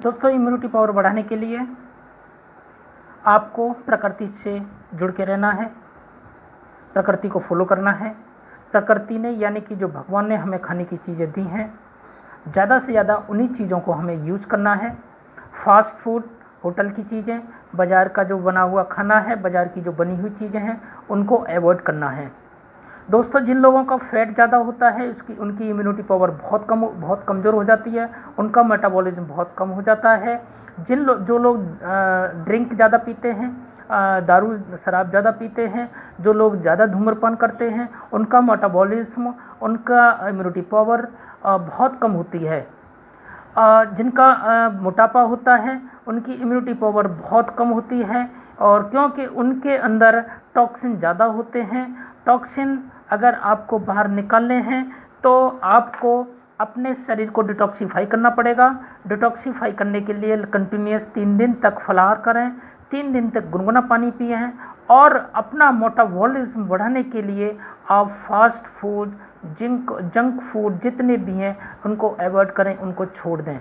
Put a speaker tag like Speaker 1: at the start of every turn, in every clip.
Speaker 1: दोस्तों, immunity power बढ़ाने के लिए आपको प्रकृति से जुड़ के रहना है, प्रकृति को फॉलो करना है। प्रकृति ने यानी कि जो भगवान ने हमें खाने की चीज़ें दी हैं, ज़्यादा से ज़्यादा उन्हीं चीज़ों को हमें यूज़ करना है। फास्ट फूड, होटल की चीज़ें, बाज़ार का जो बना हुआ खाना है, बाज़ार की जो बनी हुई चीज़ें हैं, उनको अवॉइड करना है। दोस्तों, जिन लोगों का फैट ज़्यादा होता है उनकी इम्यूनिटी पावर बहुत कमज़ोर हो जाती है, उनका मेटाबॉलिज्म बहुत कम हो जाता है। जो लोग ड्रिंक ज़्यादा पीते हैं, दारू शराब ज़्यादा पीते हैं, जो लोग ज़्यादा धूम्रपान करते हैं, उनका मेटाबॉलिज्म, उनका इम्यूनिटी पावर बहुत कम होती है। जिनका मोटापा होता है, उनकी इम्यूनिटी पावर बहुत कम होती है, और क्योंकि उनके अंदर टॉक्सिन ज़्यादा होते हैं। टॉक्सिन अगर आपको बाहर निकालने हैं तो आपको अपने शरीर को डिटॉक्सीफाई करना पड़ेगा। डिटॉक्सीफाई करने के लिए कंटिन्यूस 3 दिन तक फलाहार करें, 3 दिन तक गुनगुना पानी पिएं, और अपना मेटाबॉलिज्म बढ़ाने के लिए आप फास्ट फूड, जंक फूड जितने भी हैं उनको अवॉइड करें, उनको छोड़ दें।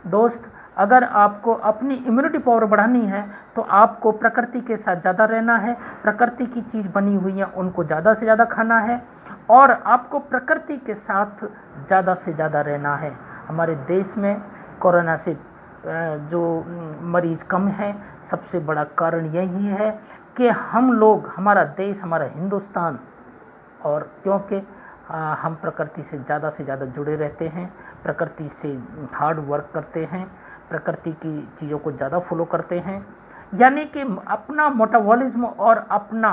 Speaker 1: दोस्त, अगर आपको अपनी इम्यूनिटी पावर बढ़ानी है तो आपको प्रकृति के साथ ज़्यादा रहना है, प्रकृति की चीज़ बनी हुई है उनको ज़्यादा से ज़्यादा खाना है, और आपको प्रकृति के साथ ज़्यादा से ज़्यादा रहना है। हमारे देश में कोरोना से जो मरीज़ कम है, सबसे बड़ा कारण यही है कि हम लोग, हमारा देश, हमारा हिंदुस्तान, और क्योंकि हम प्रकृति से ज़्यादा जुड़े रहते हैं, प्रकृति से हार्ड वर्क करते हैं, प्रकृति की चीज़ों को ज़्यादा फॉलो करते हैं, यानी कि अपना मेटाबॉलिज्म और अपना,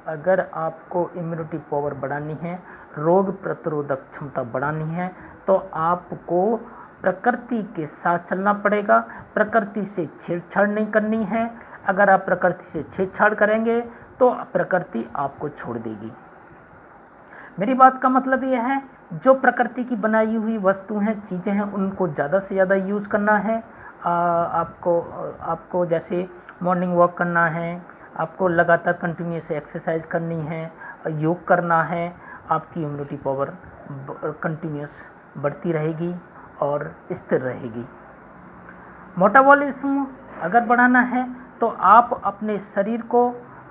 Speaker 1: अगर आपको इम्यूनिटी पावर बढ़ानी है, रोग प्रतिरोधक क्षमता बढ़ानी है, तो आपको प्रकृति के साथ चलना पड़ेगा। प्रकृति से छेड़छाड़ नहीं करनी है। अगर आप प्रकृति से छेड़छाड़ करेंगे तो प्रकृति आपको छोड़ देगी। मेरी बात का मतलब ये है, जो प्रकृति की बनाई हुई वस्तु हैं, चीज़ें हैं, उनको ज़्यादा से ज़्यादा यूज़ करना है। आपको जैसे मॉर्निंग वॉक करना है, आपको लगातार कंटिन्यूस एक्सरसाइज करनी है, योग करना है, आपकी इम्यूनिटी पावर कंटिन्यूस बढ़ती रहेगी और स्थिर रहेगी। मेटाबॉलिज्म अगर बढ़ाना है तो आप अपने शरीर को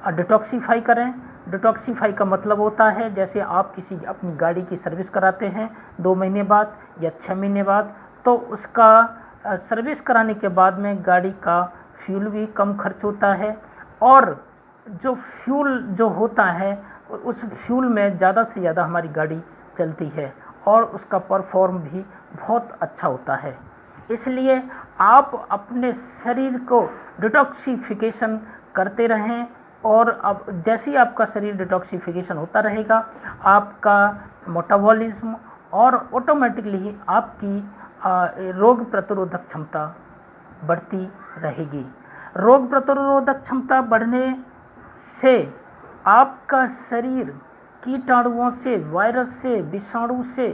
Speaker 1: डिटॉक्सीफाई करें। डिटॉक्सीफाई का मतलब होता है, जैसे आप किसी अपनी गाड़ी की सर्विस कराते हैं 2 महीने बाद या 6 महीने बाद, तो उसका सर्विस कराने के बाद में गाड़ी का फ्यूल भी कम खर्च होता है, और जो फ्यूल जो होता है उस फ्यूल में ज़्यादा से ज़्यादा हमारी गाड़ी चलती है और उसका परफॉर्म भी बहुत अच्छा होता है। इसलिए आप अपने शरीर को डिटॉक्सिफिकेशन करते रहें, और अब जैसे ही आपका शरीर डिटॉक्सिफिकेशन होता रहेगा, आपका मेटाबॉलिज्म और ऑटोमेटिकली ही आपकी रोग प्रतिरोधक क्षमता बढ़ती रहेगी। रोग प्रतिरोधक क्षमता बढ़ने से आपका शरीर कीटाणुओं से, वायरस से, विषाणु से,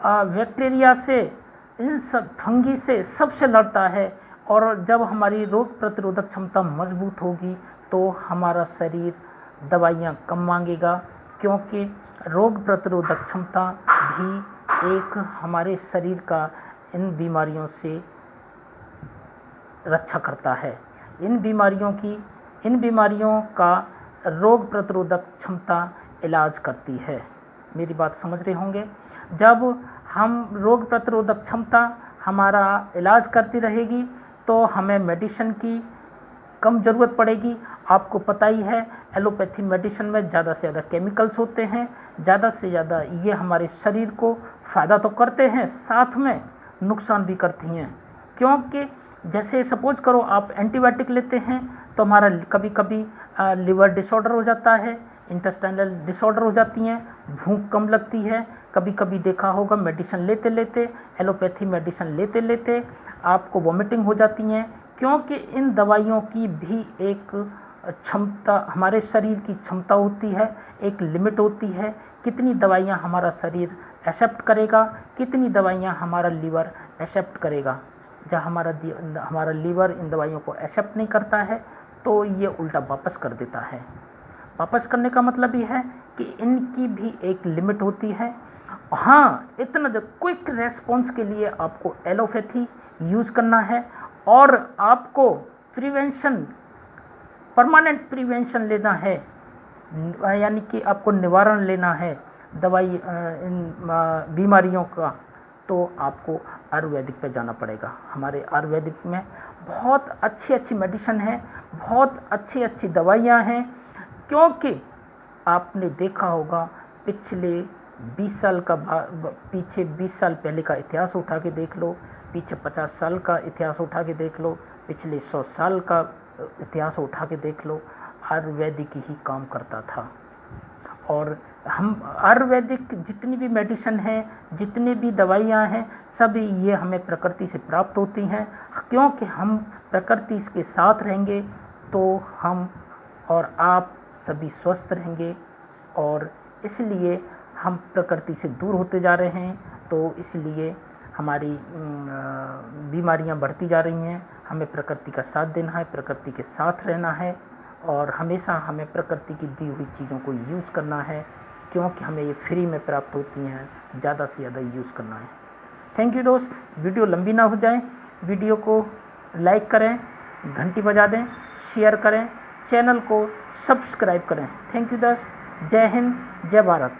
Speaker 1: बैक्टीरिया से, इन सब फंगी से, सबसे लड़ता है, और जब हमारी रोग प्रतिरोधक क्षमता मजबूत होगी तो हमारा शरीर दवाइयाँ कम मांगेगा, क्योंकि रोग प्रतिरोधक क्षमता भी एक हमारे शरीर का इन बीमारियों से रक्षा करता है। इन बीमारियों का रोग प्रतिरोधक क्षमता इलाज करती है। मेरी बात समझ रहे होंगे। जब हम रोग प्रतिरोधक क्षमता हमारा इलाज करती रहेगी तो हमें मेडिसिन की कम ज़रूरत पड़ेगी। आपको पता ही है, एलोपैथी मेडिसिन में ज़्यादा से ज़्यादा केमिकल्स होते हैं, ज़्यादा से ज़्यादा ये हमारे शरीर को फ़ायदा तो करते हैं, साथ में नुकसान भी करती हैं। क्योंकि जैसे सपोज करो आप एंटीबायोटिक लेते हैं तो हमारा कभी कभी लिवर डिसऑर्डर हो जाता है, इंटेस्टाइनल डिसऑर्डर हो जाती हैं, भूख कम लगती है। कभी कभी देखा होगा मेडिसिन लेते लेते, एलोपैथी मेडिसिन लेते लेते आपको वॉमिटिंग हो जाती हैं, क्योंकि इन दवाइयों की भी एक क्षमता, हमारे शरीर की क्षमता होती है, एक लिमिट होती है, कितनी दवाइयाँ हमारा शरीर एक्सेप्ट करेगा, कितनी दवाइयाँ हमारा लीवर एक्सेप्ट करेगा। जब हमारा लीवर इन दवाइयों को एक्सेप्ट नहीं करता है तो ये उल्टा वापस कर देता है। वापस करने का मतलब ये है कि इनकी भी एक लिमिट होती है। हाँ, इतना क्विक रेस्पॉन्स के लिए आपको एलोपैथी यूज़ करना है और आपको प्रिवेंशन, परमानेंट प्रिवेंशन लेना है, यानी कि आपको निवारण लेना है दवाई इन बीमारियों का, तो आपको आयुर्वेदिक पे जाना पड़ेगा। हमारे आयुर्वेदिक में बहुत अच्छी अच्छी मेडिसिन है, बहुत अच्छी अच्छी दवाइयाँ हैं, क्योंकि आपने देखा होगा पिछले 20 साल का पीछे 20 साल पहले का इतिहास उठा के देख लो, पीछे 50 साल का इतिहास उठा के देख लो, पिछले 100 साल का इतिहास उठा के देख लो, आयुर्वेदिक ही काम करता था। और हम आयुर्वेदिक जितनी भी मेडिसिन है, जितनी भी दवाइयाँ हैं, सभी ये हमें प्रकृति से प्राप्त होती हैं, क्योंकि हम प्रकृति के साथ रहेंगे तो हम और आप सभी स्वस्थ रहेंगे। और इसलिए हम प्रकृति से दूर होते जा रहे हैं, तो इसलिए हमारी बीमारियां बढ़ती जा रही हैं। हमें प्रकृति का साथ देना है, प्रकृति के साथ रहना है और हमेशा हमें प्रकृति की दी हुई चीज़ों को यूज़ करना है, क्योंकि हमें ये फ्री में प्राप्त होती हैं, ज़्यादा से ज़्यादा यूज़ करना है। थैंक यू दोस्त, वीडियो लंबी ना हो जाए, वीडियो को लाइक करें, घंटी बजा दें, शेयर करें, चैनल को सब्सक्राइब करें। थैंक यू दोस्त, जय हिंद, जय भारत।